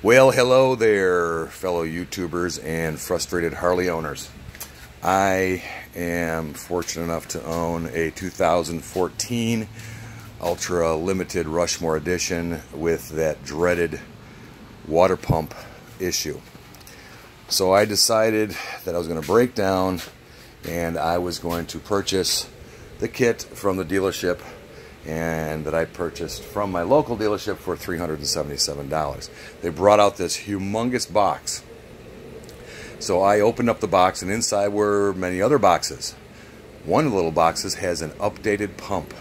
Well, hello there, fellow YouTubers and frustrated Harley owners. I am fortunate enough to own a 2014 Ultra Limited Rushmore Edition with that dreaded water pump issue. So I decided that I was going to break down and I was going to purchase the kit from the dealership, and that I purchased from my local dealership for $377. They brought out this humongous box. So I opened up the box, and inside were many other boxes. One of the little boxes has an updated pump.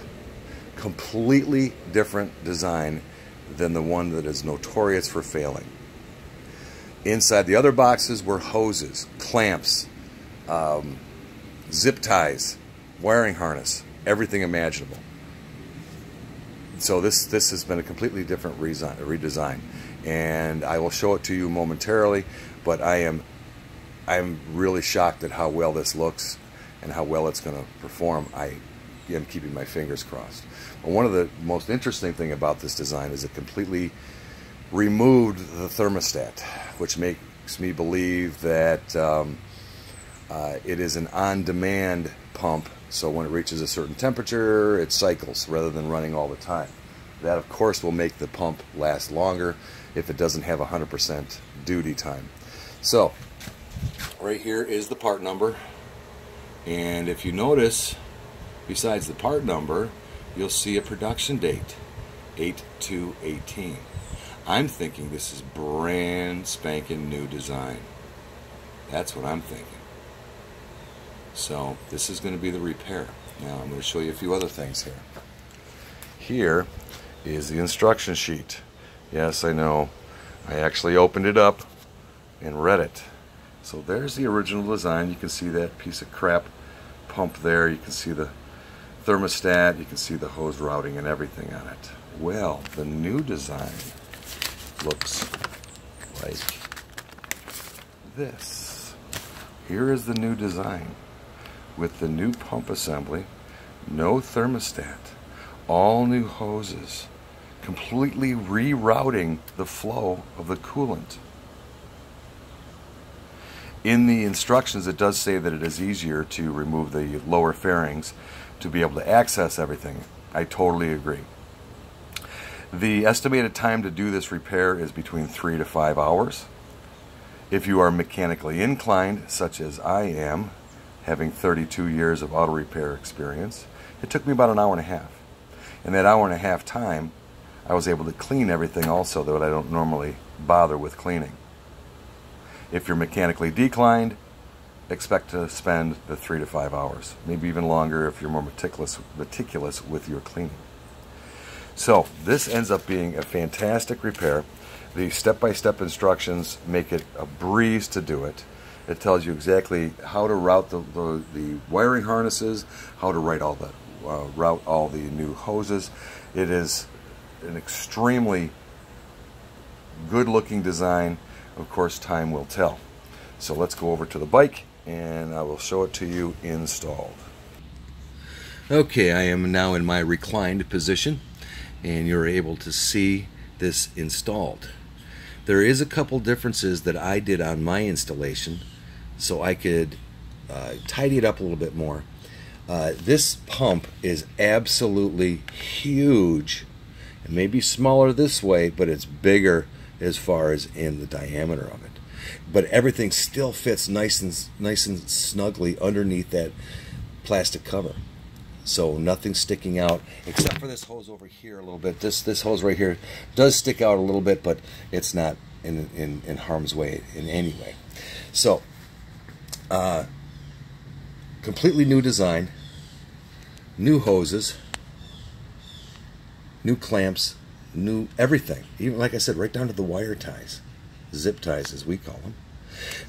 Completely different design than the one that is notorious for failing. Inside the other boxes were hoses, clamps, zip ties, wiring harness, everything imaginable. So this has been a completely different redesign, and I will show it to you momentarily. But I'm really shocked at how well this looks and how well it's going to perform. I am keeping my fingers crossed. But one of the most interesting thing about this design is it completely removed the thermostat, which makes me believe that it is an on-demand pump. So when it reaches a certain temperature, it cycles rather than running all the time. That, of course, will make the pump last longer if it doesn't have 100% duty time. So, right here is the part number. And if you notice, besides the part number, you'll see a production date, 8/2/18. I'm thinking this is brand spanking new design. That's what I'm thinking. So this is going to be the repair. Now I'm going to show you a few other things here. Here is the instruction sheet. Yes, I know. I actually opened it up and read it. So there's the original design. You can see that piece of crap pump there. You can see the thermostat. You can see the hose routing and everything on it. Well, the new design looks like this. Here is the new design, with the new pump assembly, no thermostat, all new hoses, completely rerouting the flow of the coolant. In the instructions, it does say that it is easier to remove the lower fairings to be able to access everything. I totally agree. The estimated time to do this repair is between 3 to 5 hours. If you are mechanically inclined, such as I am, having 32 years of auto repair experience, it took me about an hour and a half. In that hour and a half time, I was able to clean everything also that I don't normally bother with cleaning. If you're mechanically declined, expect to spend the 3 to 5 hours, maybe even longer if you're more meticulous with your cleaning. So this ends up being a fantastic repair. The step-by-step instructions make it a breeze to do it. It tells you exactly how to route the wiring harnesses, how to route all the new hoses. It is an extremely good-looking design. Of course, time will tell. So let's go over to the bike, and I will show it to you installed. Okay, I am now in my reclined position, and you're able to see this installed. There is a couple differences that I did on my installation, so I could tidy it up a little bit more. This pump is absolutely huge. It may be smaller this way, but it's bigger as far as in the diameter of it. But everything still fits nice and snugly underneath that plastic cover. So nothing's sticking out, except for this hose over here a little bit. This hose right here does stick out a little bit, but it's not in harm's way in any way. So, completely new design, new hoses, new clamps, new everything. Even, like I said, right down to the wire ties, zip ties as we call them.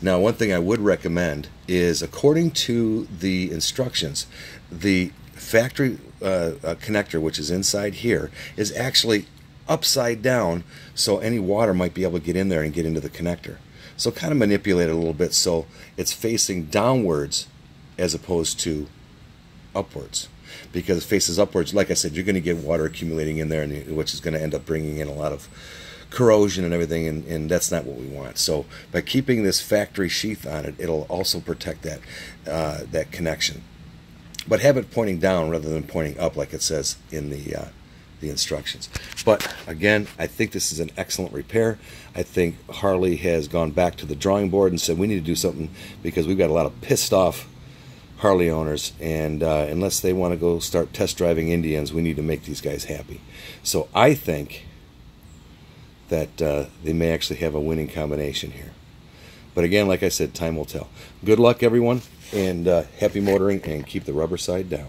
Now, one thing I would recommend is, according to the instructions, the factory connector, which is inside here, is actually upside down, so any water might be able to get in there and get into the connector. So kind of manipulate it a little bit so it's facing downwards as opposed to upwards. Because if it faces upwards, like I said, you're going to get water accumulating in there, which is going to end up bringing in a lot of corrosion and everything, and that's not what we want. So by keeping this factory sheath on it, it'll also protect that that connection. But have it pointing down rather than pointing up like it says in the instructions. But again, I think this is an excellent repair. I think Harley has gone back to the drawing board and said we need to do something, because we've got a lot of pissed off Harley owners, and unless they want to go start test driving Indians, we need to make these guys happy. So I think that they may actually have a winning combination here. But again, like I said, time will tell. Good luck, everyone, and happy motoring, and keep the rubber side down.